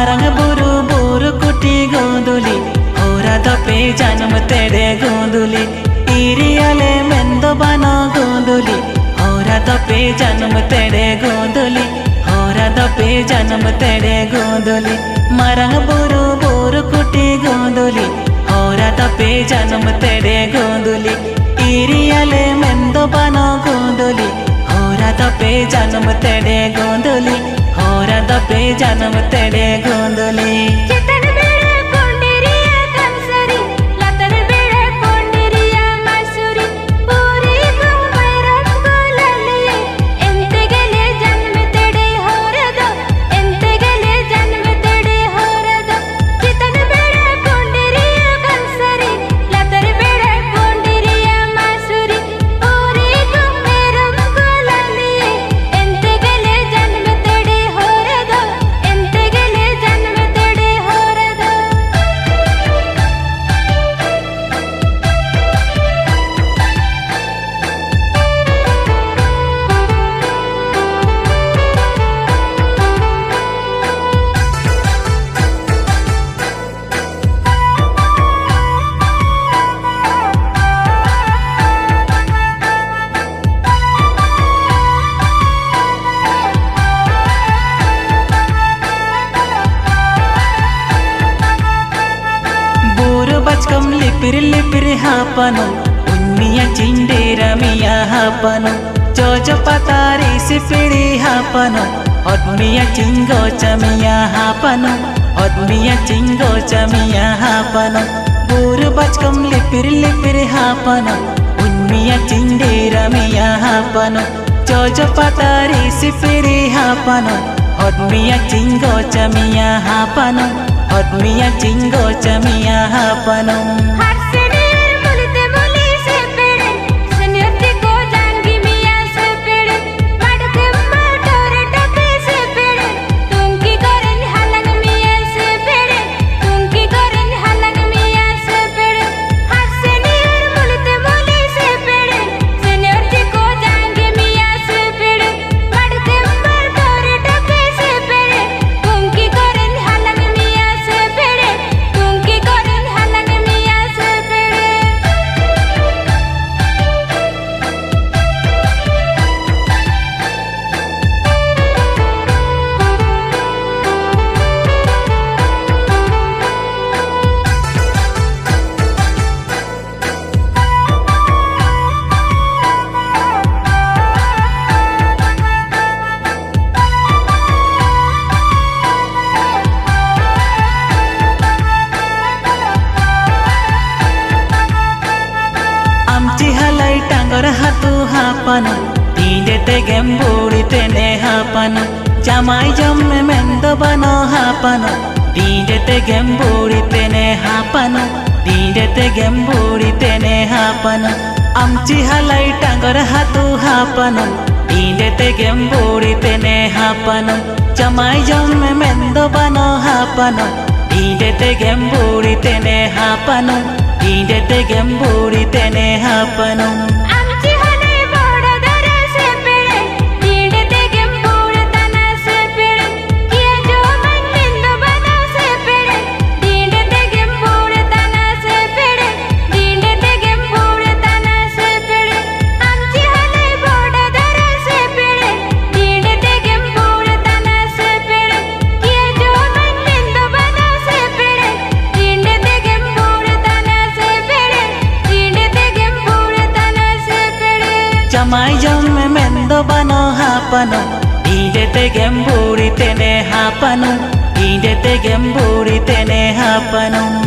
marang buru buru kuti gonduli ora dape janam tede gonduli iriale mendo bana gonduli ora dape janam tede gonduli ora dape janam tede gonduli marang buru buru kuti gonduli ora dape janam tede gonduli iriale mendo bana gonduli ora dape janam tede gonduli ora dape janam tede gonduli bachkam lipir lipir hapano unmiya chindera miya hapano jojo patari sipiri hapano odmiya chingo chamiya hapano odmiya chingo chamiya hapano buru bachkam lipir lipir hapano unmiya chindera miya hapano jojo patari sipiri hapano odmiya chingo chamiya hapano odmiya chingo chamiya hapano Tangar Hathu हापन तींडे गेम्बूड़ी तेने हापन जमाई जम्मे मेंदो बनो हापन तींडे गेम्बूड़ी तेने हापन तींडे गेम्बूड़ी तेने हापन आमची हलाई टांगर हाथू हापन तींडे गेम्बूड़ी तेने हापन जमाई जम्मे मेंदो बनो हापन तींडे गेम्बूड़ी तेने हापन तींडे गेम्बूड़ी तेने हापन जमाई जम्मे मेंदो बनो हापनो तींडे गेम्बूड़ी तेने हापनो तींडे गेम्बूड़ी तेने हापनो।